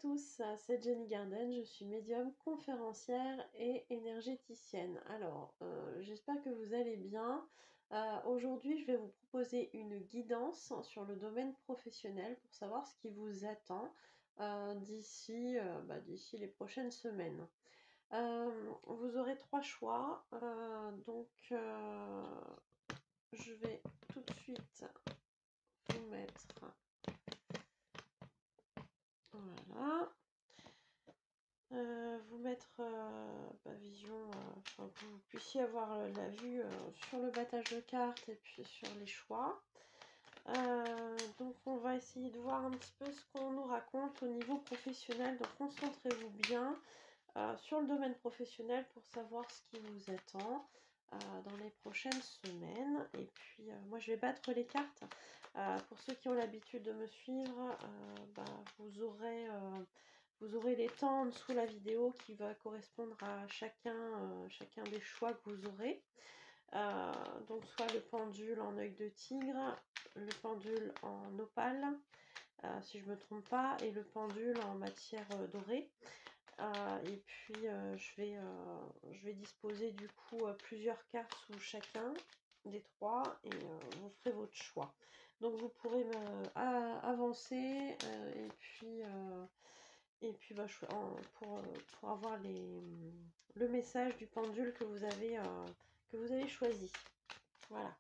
tous, c'est Jenny Garden, je suis médium, conférencière et énergéticienne. Alors, j'espère que vous allez bien. Aujourd'hui, je vais vous proposer une guidance sur le domaine professionnel pour savoir ce qui vous attend d'ici les prochaines semaines. Vous aurez trois choix, je vais tout de suite vous mettre... Voilà. Vous mettre vision, enfin, que vous puissiez avoir la vue sur le battage de cartes et puis sur les choix. Donc on va essayer de voir un petit peu ce qu'on nous raconte au niveau professionnel. Donc concentrez-vous bien sur le domaine professionnel pour savoir ce qui vous attend dans les prochaines semaines. Et puis moi je vais battre les cartes. Pour ceux qui ont l'habitude de me suivre, vous aurez les temps en dessous de la vidéo qui va correspondre à chacun des choix que vous aurez. Donc soit le pendule en œil de tigre, le pendule en opale, si je ne me trompe pas, et le pendule en matière dorée. Et puis je vais disposer du coup plusieurs cartes sous chacun des trois et vous ferez votre choix. Donc vous pourrez avancer pour avoir le message du pendule que vous avez choisi. Voilà.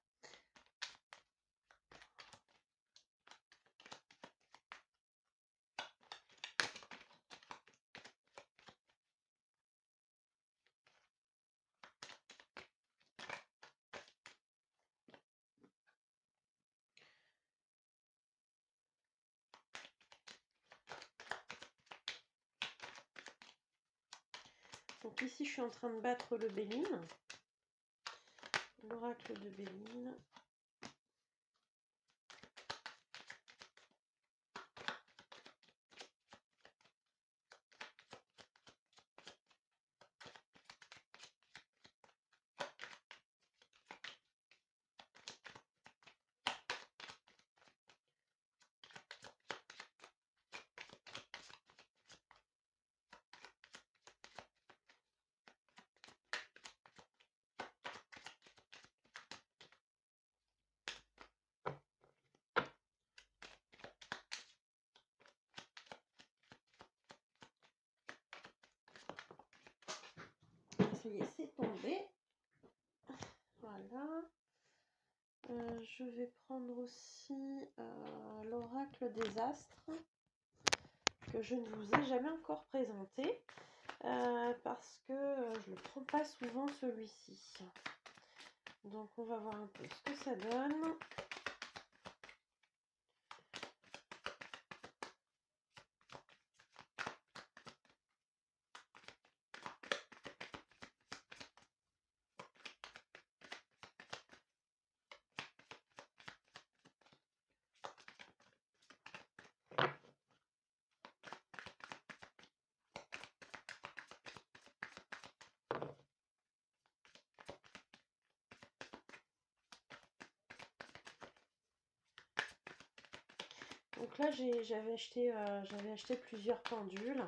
Donc ici, je suis en train de battre le Béline, l'oracle de Béline. Ça y est, c'est tombé. Voilà. Je vais prendre aussi l'oracle des astres que je ne vous ai jamais encore présenté parce que je ne le prends pas souvent celui-ci. Donc on va voir un peu ce que ça donne. Donc là, j'avais acheté plusieurs pendules.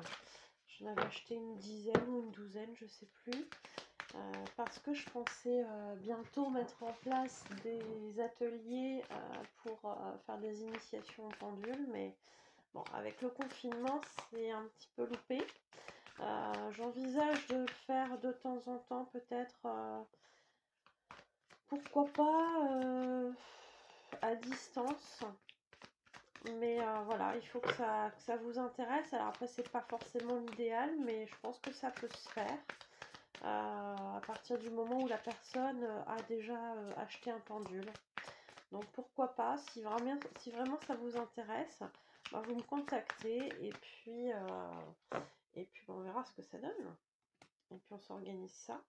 J'en avais acheté une dizaine ou une douzaine, je sais plus. Parce que je pensais bientôt mettre en place des ateliers pour faire des initiations aux pendules. Mais bon, avec le confinement, c'est un petit peu loupé. J'envisage de le faire de temps en temps, peut-être. Pourquoi pas à distance. Mais voilà, il faut que ça vous intéresse. Alors après, c'est pas forcément l'idéal, mais je pense que ça peut se faire à partir du moment où la personne a déjà acheté un pendule. Donc pourquoi pas, si vraiment ça vous intéresse, vous me contactez et puis on verra ce que ça donne. Et puis on s'organise ça.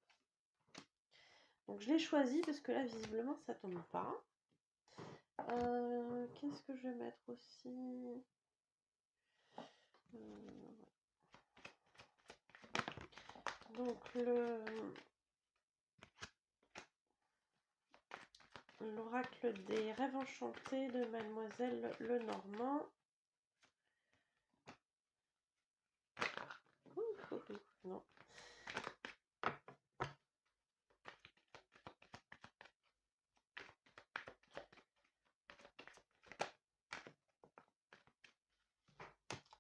Donc je l'ai choisi parce que là, visiblement, ça tombe pas. Qu'est-ce que je vais mettre aussi? Donc l'oracle des rêves enchantés de Mademoiselle Lenormand. Non.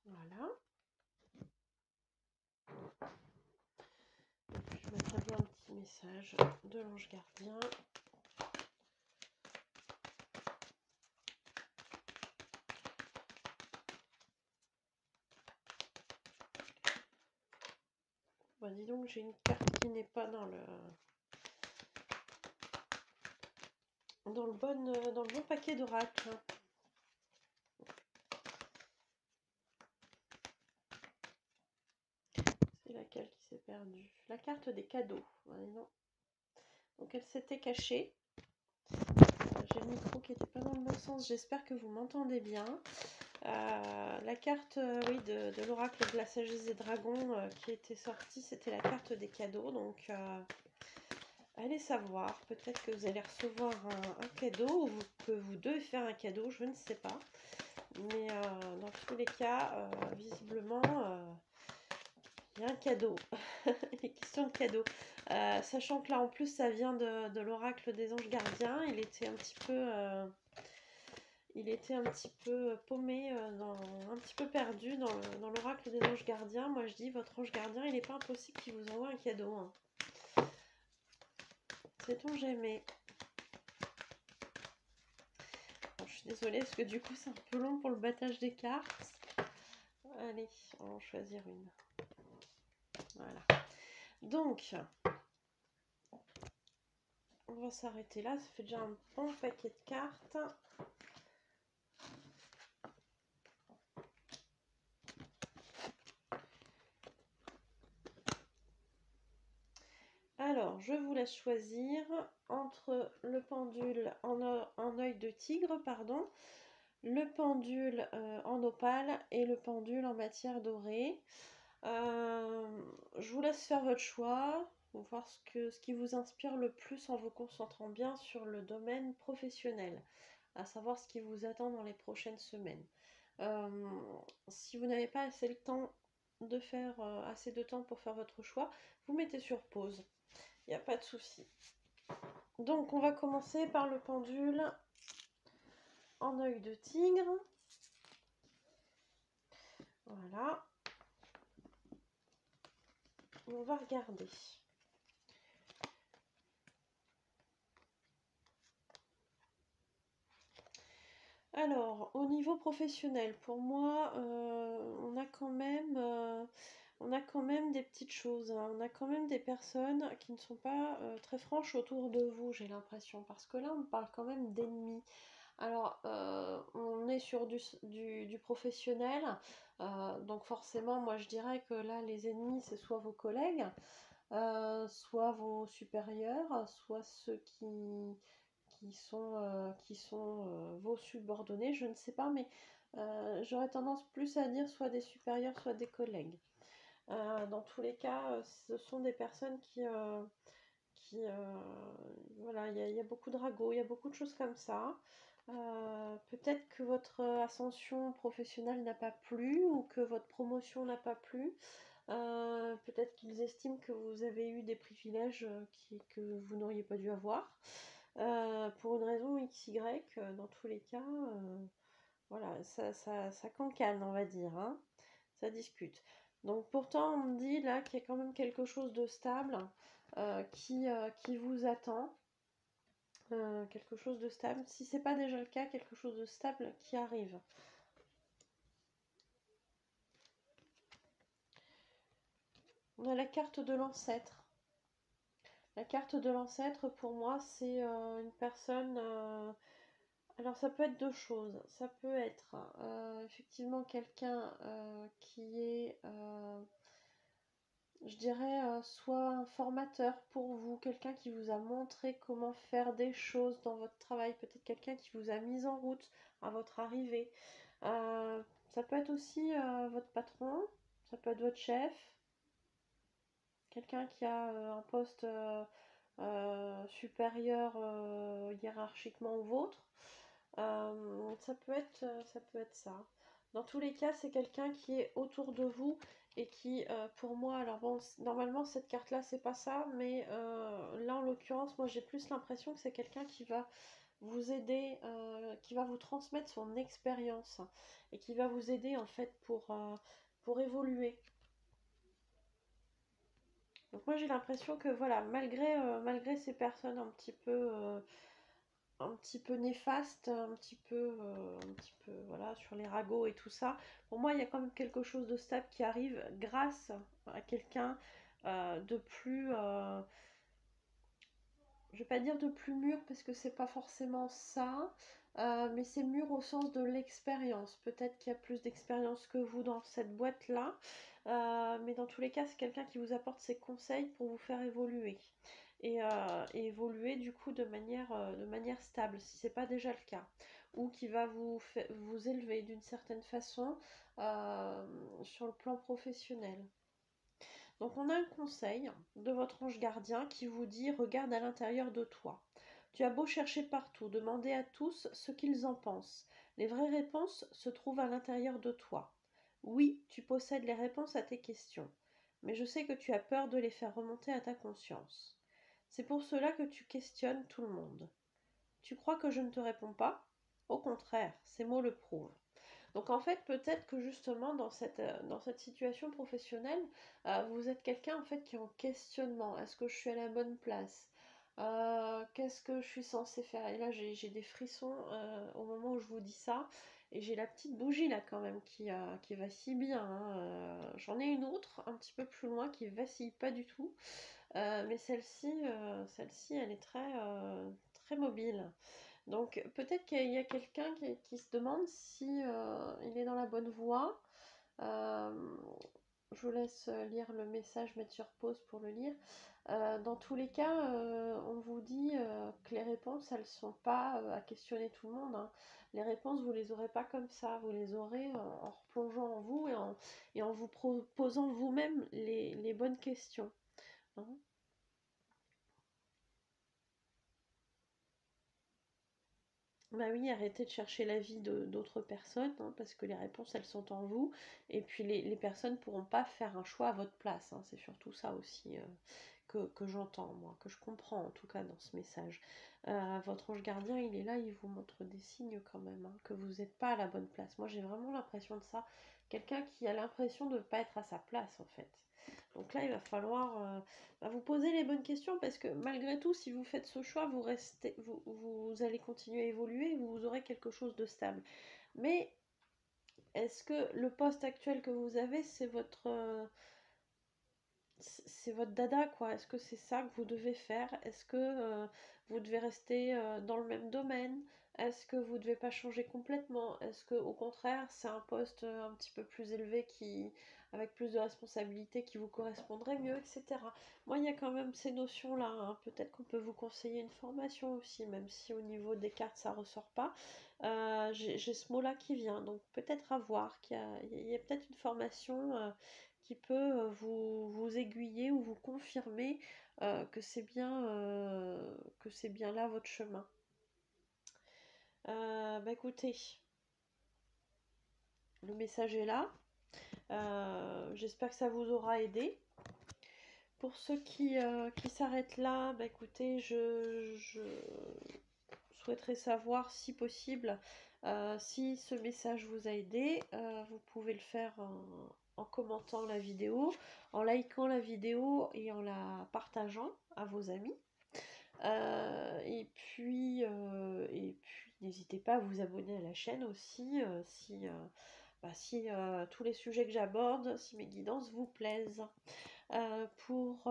Voilà. Je mettrai bien un petit message de l'ange gardien. Bah, dis donc, j'ai une carte qui n'est pas dans le bon paquet d'oracle. C'est laquelle qui s'est perdue? La carte des cadeaux. Ouais, non. Donc elle s'était cachée. J'ai le micro qui n'était pas dans le bon sens. J'espère que vous m'entendez bien. La carte oui, de l'oracle de la sagesse des dragons qui était sortie, c'était la carte des cadeaux. Donc allez savoir, peut-être que vous allez recevoir un cadeau ou que vous devez faire un cadeau, je ne sais pas. Mais dans tous les cas, visiblement, il y a un cadeau. Les questions de cadeau. Sachant que là, en plus, ça vient de l'oracle des anges gardiens. Il était un petit peu paumé, un petit peu perdu dans l'oracle des anges gardiens. Moi, je dis, votre ange gardien, il n'est pas impossible qu'il vous envoie un cadeau. Hein. Sait-on jamais. Bon, je suis désolée, parce que du coup, c'est un peu long pour le battage des cartes. Allez, on va en choisir une. Voilà. Donc, on va s'arrêter là. Ça fait déjà un bon paquet de cartes. Alors, je vous laisse choisir entre le pendule en œil de tigre, pardon, le pendule en opale et le pendule en matière dorée. Je vous laisse faire votre choix, voir ce qui vous inspire le plus en vous concentrant bien sur le domaine professionnel, à savoir ce qui vous attend dans les prochaines semaines. Si vous n'avez pas assez le temps de faire assez de temps pour faire votre choix, vous mettez sur pause. Il n'y a pas de souci. Donc on va commencer par le pendule en œil de tigre. Voilà. On va regarder. Alors, au niveau professionnel, pour moi, on a quand même des petites choses. Hein. On a quand même des personnes qui ne sont pas très franches autour de vous, j'ai l'impression. Parce que là, on parle quand même d'ennemis. Alors, on est sur du professionnel. Donc forcément, moi, je dirais que là, les ennemis, c'est soit vos collègues, soit vos supérieurs, soit ceux qui sont vos subordonnés, je ne sais pas, mais j'aurais tendance plus à dire soit des supérieurs, soit des collègues. Dans tous les cas, ce sont des personnes voilà, il y a beaucoup de ragots, il y a beaucoup de choses comme ça. Peut-être que votre ascension professionnelle n'a pas plu ou que votre promotion n'a pas plu. Peut-être qu'ils estiment que vous avez eu des privilèges que vous n'auriez pas dû avoir. Pour une raison XY, dans tous les cas, voilà, ça cancane, on va dire, hein, ça discute. Donc pourtant, on me dit là qu'il y a quand même quelque chose de stable qui vous attend. Quelque chose de stable. Si c'est pas déjà le cas, quelque chose de stable qui arrive. On a la carte de l'ancêtre. La carte de l'ancêtre, pour moi, c'est une personne... alors, ça peut être deux choses. Ça peut être effectivement quelqu'un qui est, je dirais, soit un formateur pour vous, quelqu'un qui vous a montré comment faire des choses dans votre travail, peut-être quelqu'un qui vous a mis en route à votre arrivée. Ça peut être aussi votre patron, ça peut être votre chef, quelqu'un qui a un poste supérieur hiérarchiquement au vôtre. Ça peut être ça. Dans tous les cas, c'est quelqu'un qui est autour de vous et qui, pour moi, alors bon, normalement cette carte-là, c'est pas ça, mais là en l'occurrence, moi j'ai plus l'impression que c'est quelqu'un qui va vous aider, qui va vous transmettre son expérience et qui va vous aider en fait pour évoluer. Donc moi j'ai l'impression que voilà, malgré ces personnes un petit peu néfastes, un petit peu voilà, sur les ragots et tout ça, pour moi il y a quand même quelque chose de stable qui arrive grâce à quelqu'un de plus, je vais pas dire de plus mûr parce que c'est pas forcément ça, mais c'est mûr au sens de l'expérience. Peut-être qu'il y a plus d'expérience que vous dans cette boîte-là, mais dans tous les cas, c'est quelqu'un qui vous apporte ses conseils pour vous faire évoluer. Et évoluer du coup de manière stable, si c'est pas déjà le cas, ou qui va vous élever d'une certaine façon sur le plan professionnel. Donc on a un conseil de votre ange gardien qui vous dit: regarde à l'intérieur de toi. Tu as beau chercher partout, demander à tous ce qu'ils en pensent. Les vraies réponses se trouvent à l'intérieur de toi. Oui, tu possèdes les réponses à tes questions, mais je sais que tu as peur de les faire remonter à ta conscience. C'est pour cela que tu questionnes tout le monde. Tu crois que je ne te réponds pas? Au contraire, ces mots le prouvent. Donc en fait, peut-être que justement dans cette situation professionnelle, vous êtes quelqu'un en fait qui est en questionnement. Est-ce que je suis à la bonne place? Qu'est-ce que je suis censée faire? Et là, j'ai des frissons au moment où je vous dis ça. Et j'ai la petite bougie là quand même qui vacille bien, hein. J'en ai une autre un petit peu plus loin qui vacille pas du tout. Mais celle-ci, elle est très mobile. Donc peut-être qu'il y a quelqu'un qui se demande si il est dans la bonne voie. Euh, je vous laisse lire le message, mettre sur pause pour le lire. Dans tous les cas, on vous dit que les réponses, elles ne sont pas à questionner tout le monde, hein. Les réponses, vous les aurez pas comme ça. Vous les aurez en replongeant en vous et en vous posant vous-même les bonnes questions, hein. Bah oui, arrêtez de chercher l'avis d'autres personnes, hein, parce que les réponses, elles sont en vous. Et puis les personnes ne pourront pas faire un choix à votre place, hein. C'est surtout ça aussi que j'entends, moi, que je comprends en tout cas dans ce message. Votre ange gardien, il est là, il vous montre des signes quand même, hein, que vous n'êtes pas à la bonne place. Moi, j'ai vraiment l'impression de ça. Quelqu'un qui a l'impression de ne pas être à sa place, en fait. Donc là, il va falloir vous poser les bonnes questions parce que malgré tout, si vous faites ce choix, vous allez continuer à évoluer et vous aurez quelque chose de stable. Mais est-ce que le poste actuel que vous avez, c'est votre dada, quoi? Est-ce que c'est ça que vous devez faire? Est-ce que vous devez rester dans le même domaine? Est-ce que vous ne devez pas changer complètement? Est-ce que au contraire, c'est un poste un petit peu plus élevé avec plus de responsabilités qui vous correspondrait mieux, etc. Moi, il y a quand même ces notions-là, hein. Peut-être qu'on peut vous conseiller une formation aussi, même si au niveau des cartes, ça ressort pas. J'ai ce mot-là qui vient, donc peut-être à voir il y a peut-être une formation qui peut vous aiguiller ou vous confirmer que c'est bien là votre chemin. Bah écoutez, le message est là. J'espère que ça vous aura aidé. Pour ceux qui s'arrêtent là, bah écoutez, je souhaiterais savoir si possible si ce message vous a aidé. Vous pouvez le faire en commentant la vidéo, en likant la vidéo et en la partageant à vos amis. Et puis n'hésitez pas à vous abonner à la chaîne aussi si tous les sujets que j'aborde, si mes guidances vous plaisent. Pour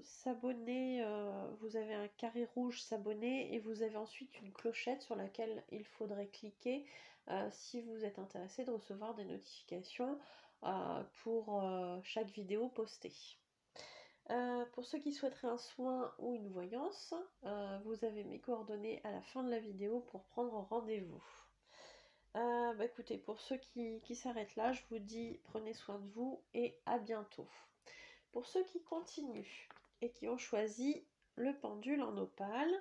s'abonner, vous avez un carré rouge s'abonner et vous avez ensuite une clochette sur laquelle il faudrait cliquer si vous êtes intéressé de recevoir des notifications pour chaque vidéo postée. Pour ceux qui souhaiteraient un soin ou une voyance, vous avez mes coordonnées à la fin de la vidéo pour prendre rendez-vous. Bah écoutez, pour ceux qui s'arrêtent là, je vous dis prenez soin de vous et à bientôt. Pour ceux qui continuent et qui ont choisi le pendule en opale,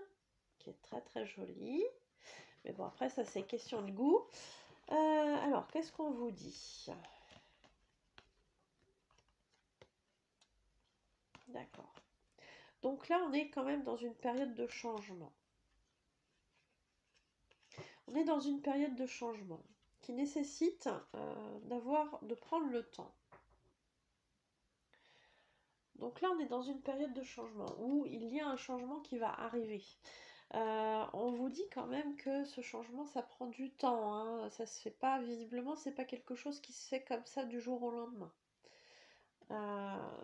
qui est très très joli, mais bon après ça c'est question de goût, Alors, qu'est-ce qu'on vous dit? D'accord. Donc là, on est quand même dans une période de changement. On est dans une période de changement qui nécessite de prendre le temps. Donc là, on est dans une période de changement où il y a un changement qui va arriver. On vous dit quand même que ce changement, ça prend du temps, hein. Ça se fait pas, visiblement, c'est pas quelque chose qui se fait comme ça du jour au lendemain.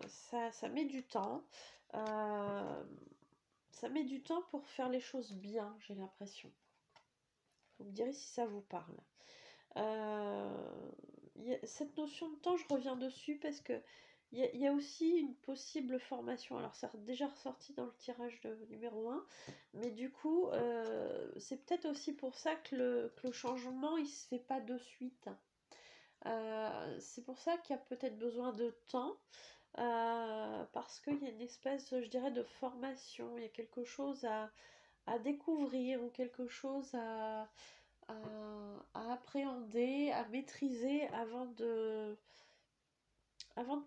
Ça met du temps. Ça met du temps pour faire les choses bien, j'ai l'impression. Vous me direz si ça vous parle. Cette notion de temps, je reviens dessus parce que il y a aussi une possible formation. Alors, ça a déjà ressorti dans le tirage numéro 1, mais du coup, c'est peut-être aussi pour ça que le changement, il se fait pas de suite. C'est pour ça qu'il y a peut-être besoin de temps, parce qu'il y a une espèce, je dirais, de formation. Il y a quelque chose à découvrir ou quelque chose à appréhender, à maîtriser avant de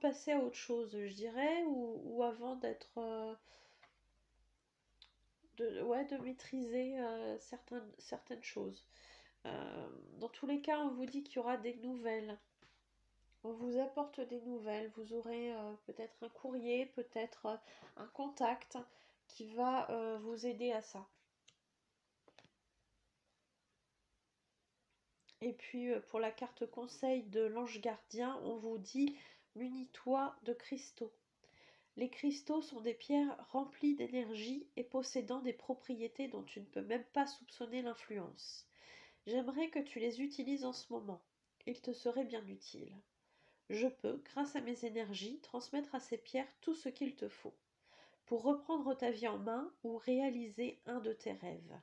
passer à autre chose, je dirais, ou avant de maîtriser certaines choses. Dans tous les cas, on vous dit qu'il y aura des nouvelles. On vous apporte des nouvelles. Vous aurez peut-être un courrier, peut-être un contact qui va vous aider à ça. Et puis pour la carte conseil de l'ange gardien, on vous dit munis-toi de cristaux. Les cristaux sont des pierres remplies d'énergie et possédant des propriétés dont tu ne peux même pas soupçonner l'influence. J'aimerais que tu les utilises en ce moment. Ils te seraient bien utiles. Je peux, grâce à mes énergies, transmettre à ces pierres tout ce qu'il te faut pour reprendre ta vie en main ou réaliser un de tes rêves.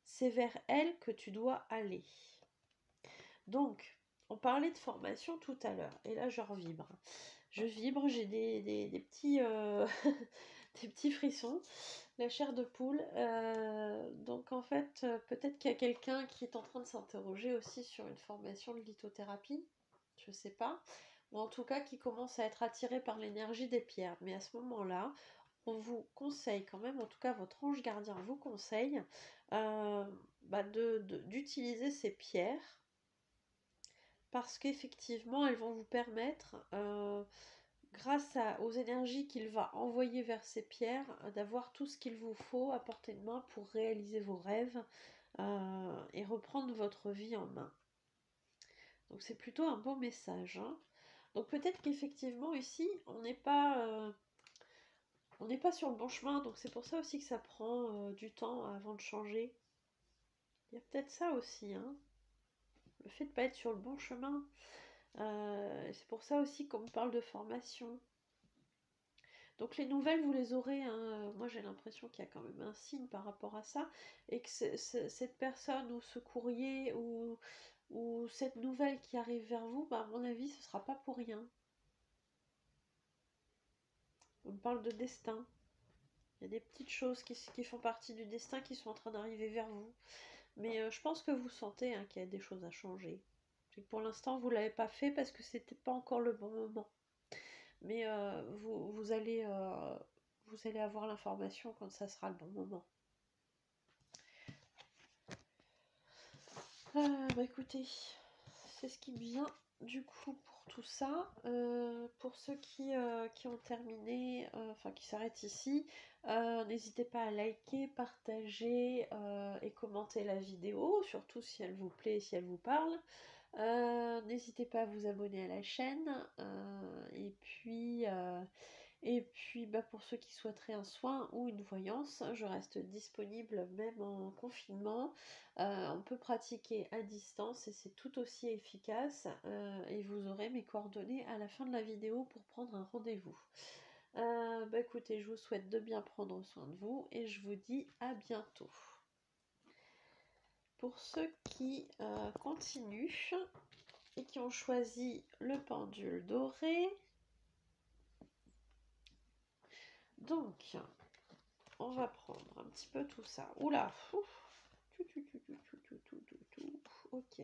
C'est vers elles que tu dois aller. Donc, on parlait de formation tout à l'heure, et là je revibre. Je vibre, j'ai des petits, des petits frissons, la chair de poule. Donc en fait, peut-être qu'il y a quelqu'un qui est en train de s'interroger aussi sur une formation de lithothérapie, je sais pas, ou en tout cas qui commence à être attiré par l'énergie des pierres. Mais à ce moment-là, on vous conseille quand même, en tout cas votre ange gardien vous conseille d'utiliser ces pierres parce qu'effectivement, elles vont vous permettre, grâce aux énergies qu'il va envoyer vers ces pierres, d'avoir tout ce qu'il vous faut à portée de main pour réaliser vos rêves et reprendre votre vie en main. Donc c'est plutôt un beau message, hein. Donc peut-être qu'effectivement ici, on n'est pas sur le bon chemin, donc c'est pour ça aussi que ça prend du temps avant de changer. Il y a peut-être ça aussi, hein. Le fait de ne pas être sur le bon chemin. C'est pour ça aussi qu'on me parle de formation. Donc les nouvelles, vous les aurez, hein. Moi j'ai l'impression qu'il y a quand même un signe par rapport à ça, et que cette personne ou ce courrier ou cette nouvelle qui arrive vers vous, bah, à mon avis, ce ne sera pas pour rien. On me parle de destin. Il y a des petites choses qui font partie du destin qui sont en train d'arriver vers vous. Mais je pense que vous sentez, hein, qu'il y a des choses à changer. C'est que pour l'instant, vous ne l'avez pas fait parce que c'était pas encore le bon moment. Mais vous allez avoir l'information quand ça sera le bon moment. Bah écoutez, c'est ce qui me vient du coup pour tout ça. Pour ceux qui ont terminé, enfin qui s'arrêtent ici, n'hésitez pas à liker, partager et commenter la vidéo, surtout si elle vous plaît et si elle vous parle. N'hésitez pas à vous abonner à la chaîne. Et puis bah, pour ceux qui souhaiteraient un soin ou une voyance, je reste disponible même en confinement. On peut pratiquer à distance et c'est tout aussi efficace. Et vous aurez mes coordonnées à la fin de la vidéo pour prendre un rendez-vous. Bah écoutez, je vous souhaite de bien prendre soin de vous et je vous dis à bientôt. Pour ceux qui continuent et qui ont choisi le pendule doré, donc on va prendre un petit peu tout ça. Oula, ok.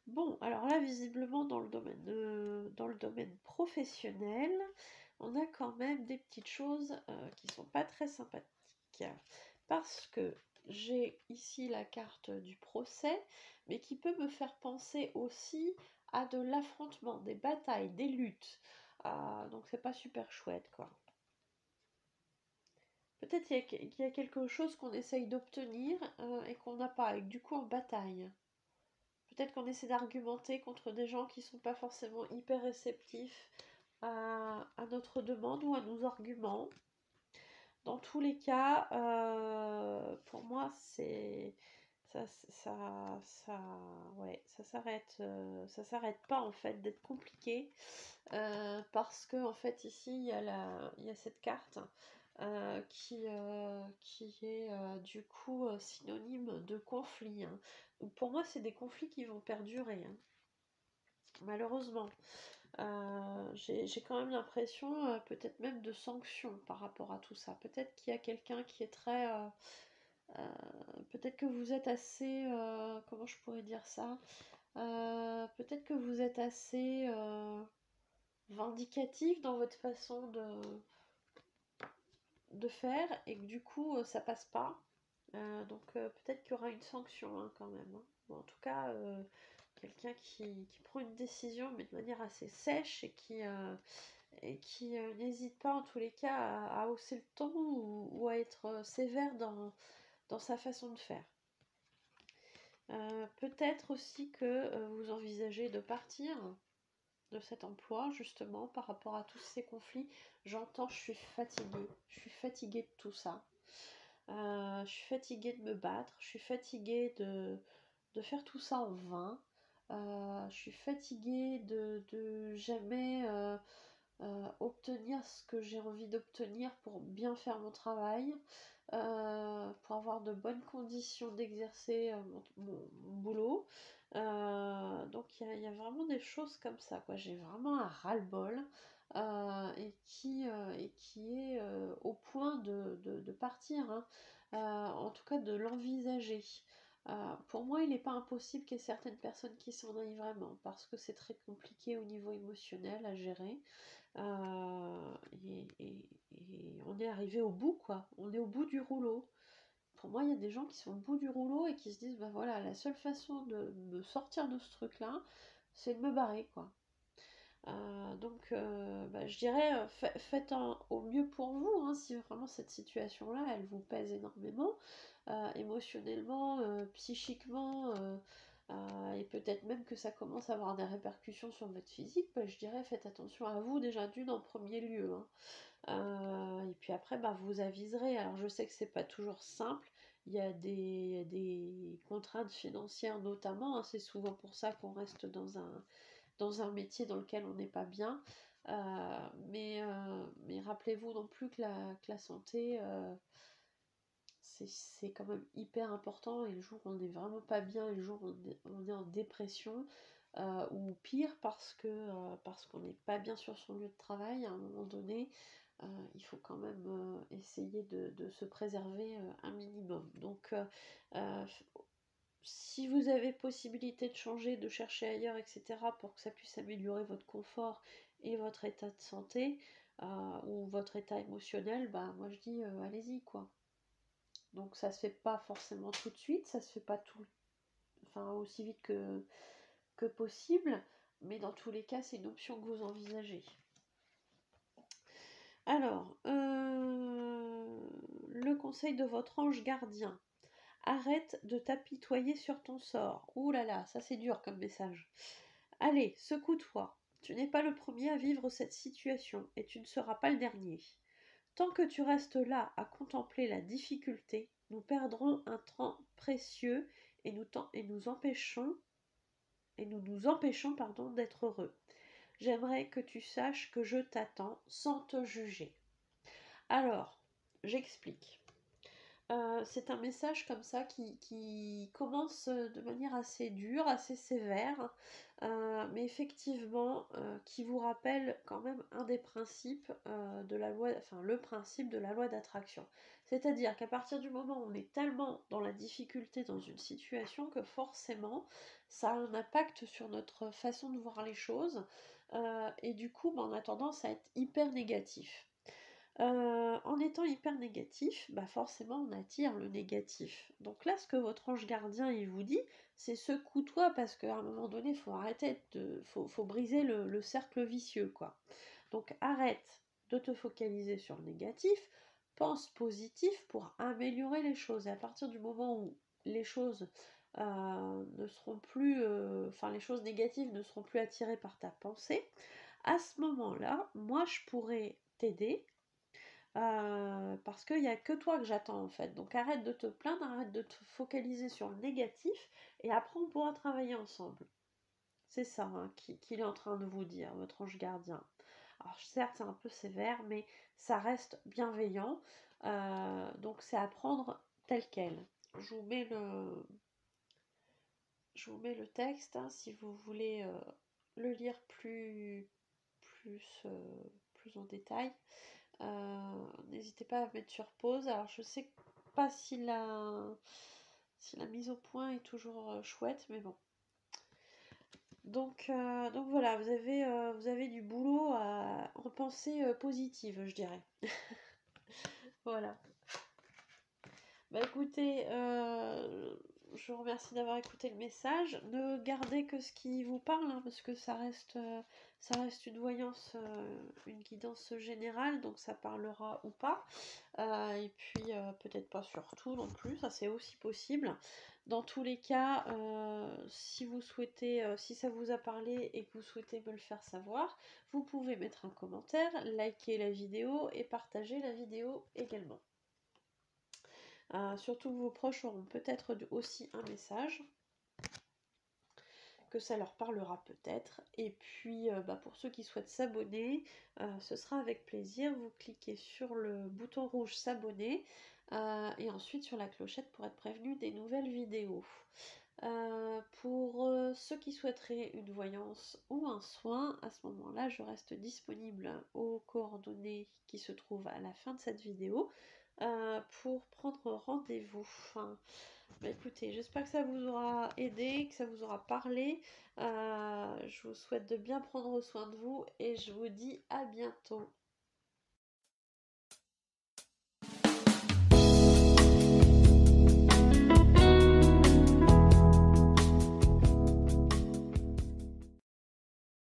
Bon, alors là, visiblement, dans le domaine professionnel, on a quand même des petites choses qui sont pas très sympathiques. Parce que j'ai ici la carte du procès, mais qui peut me faire penser aussi à de l'affrontement, des batailles, des luttes. Donc c'est pas super chouette, quoi. Peut-être qu'il y a quelque chose qu'on essaye d'obtenir et qu'on n'a pas, et que du coup en bataille. Peut-être qu'on essaie d'argumenter contre des gens qui sont pas forcément hyper réceptifs à notre demande ou à nos arguments. Dans tous les cas, pour moi, ça, ouais, ça s'arrête pas en fait d'être compliqué parce que en fait ici il y a cette carte qui est du coup synonyme de conflit, hein. Donc, pour moi, c'est des conflits qui vont perdurer, hein. Malheureusement, j'ai quand même l'impression, peut-être même de sanctions par rapport à tout ça. Peut-être qu'il y a quelqu'un qui est très, peut-être que vous êtes assez, comment je pourrais dire ça? Peut-être que vous êtes assez vindicatif dans votre façon de faire et que du coup ça passe pas. Donc peut-être qu'il y aura une sanction, hein, quand même, hein. Bon, en tout cas, quelqu'un qui prend une décision mais de manière assez sèche et qui n'hésite pas en tous les cas à hausser le ton ou à être sévère dans sa façon de faire. Peut-être aussi que vous envisagez de partir de cet emploi justement par rapport à tous ces conflits. J'entends, je suis fatiguée de tout ça. Je suis fatiguée de me battre, je suis fatiguée de faire tout ça en vain. Je suis fatiguée de jamais obtenir ce que j'ai envie d'obtenir pour bien faire mon travail, pour avoir de bonnes conditions d'exercer mon boulot. Donc il y a vraiment des choses comme ça, quoi. J'ai vraiment un ras-le-bol et qui est au point de partir, hein. En tout cas de l'envisager. Pour moi, il n'est pas impossible qu'il y ait certaines personnes qui s'en aillent vraiment, parce que c'est très compliqué au niveau émotionnel à gérer. Et on est arrivé au bout, quoi. On est au bout du rouleau. Pour moi, il y a des gens qui sont au bout du rouleau et qui se disent, bah voilà, la seule façon de me sortir de ce truc-là, c'est de me barrer, quoi. Bah, je dirais, faites au mieux pour vous, hein, si vraiment cette situation-là, elle vous pèse énormément, émotionnellement, psychiquement, et peut-être même que ça commence à avoir des répercussions sur votre physique, bah, je dirais, faites attention à vous déjà d'une en premier lieu, hein. Et puis après, bah, vous aviserez. Alors je sais que c'est pas toujours simple. Il y a des contraintes financières notamment, hein. C'est souvent pour ça qu'on reste dans un métier dans lequel on n'est pas bien. Mais rappelez-vous non plus que la santé, c'est quand même hyper important. Et le jour où on n'est vraiment pas bien, et le jour où on est en dépression, ou pire parce qu'on n'est pas bien sur son lieu de travail, à un moment donné, il faut quand même essayer de se préserver un minimum. Donc, euh, si vous avez possibilité de changer, de chercher ailleurs, etc., pour que ça puisse améliorer votre confort et votre état de santé, ou votre état émotionnel, bah moi je dis allez-y, quoi. Donc ça se fait pas forcément tout de suite, ça se fait pas enfin aussi vite que possible, mais dans tous les cas c'est une option que vous envisagez. Alors, le conseil de votre ange gardien. Arrête de t'apitoyer sur ton sort. Ouh là là, ça c'est dur comme message. Allez, secoue-toi. Tu n'es pas le premier à vivre cette situation et tu ne seras pas le dernier. Tant que tu restes là à contempler la difficulté, nous perdrons un temps précieux et nous empêchons pardon, d'être heureux. J'aimerais que tu saches que je t'attends sans te juger. Alors, j'explique. C'est un message comme ça qui commence de manière assez dure, assez sévère, mais effectivement qui vous rappelle quand même un des principes de la loi, enfin le principe de la loi d'attraction. C'est-à-dire qu'à partir du moment où on est tellement dans la difficulté dans une situation que forcément ça a un impact sur notre façon de voir les choses, et du coup on a tendance à être hyper négatif. En étant hyper négatif, bah forcément on attire le négatif. Donc là, ce que votre ange gardien il vous dit, c'est secoue-toi parce qu'à un moment donné, il faut arrêter faut briser le cercle vicieux, quoi. Donc arrête de te focaliser sur le négatif, pense positif pour améliorer les choses. Et à partir du moment où les choses ne seront plus, enfin les choses négatives ne seront plus attirées par ta pensée, à ce moment-là, moi je pourrais t'aider parce qu'il n'y a que toi que j'attends en fait. Donc arrête de te plaindre, arrête de te focaliser sur le négatif et après on pourra travailler ensemble. C'est ça hein, qu'il est en train de vous dire, votre ange gardien. Alors certes c'est un peu sévère, mais ça reste bienveillant. Donc c'est à prendre tel quel. Je vous mets je vous mets le texte hein, si vous voulez le lire plus en détail. N'hésitez pas à mettre sur pause. Alors je sais pas si la mise au point est toujours chouette, mais bon. Donc voilà, vous avez du boulot en pensée positive, je dirais. Voilà. Bah écoutez, je vous remercie d'avoir écouté le message. Ne gardez que ce qui vous parle, hein, parce que ça reste une voyance, une guidance générale, donc ça parlera ou pas. Et puis peut-être pas sur tout non plus, ça c'est aussi possible. Dans tous les cas, si vous souhaitez, si ça vous a parlé et que vous souhaitez me le faire savoir, vous pouvez mettre un commentaire, liker la vidéo et partager la vidéo également. Surtout vos proches auront peut-être aussi un message, que ça leur parlera peut-être. Et puis pour ceux qui souhaitent s'abonner, ce sera avec plaisir. Vous cliquez sur le bouton rouge s'abonner et ensuite sur la clochette pour être prévenu des nouvelles vidéos. Pour ceux qui souhaiteraient une voyance ou un soin, à ce moment-là, je reste disponible aux coordonnées qui se trouvent à la fin de cette vidéo pour prendre rendez-vous. Enfin, bah écoutez, j'espère que ça vous aura aidé, que ça vous aura parlé. Je vous souhaite de bien prendre soin de vous et je vous dis à bientôt.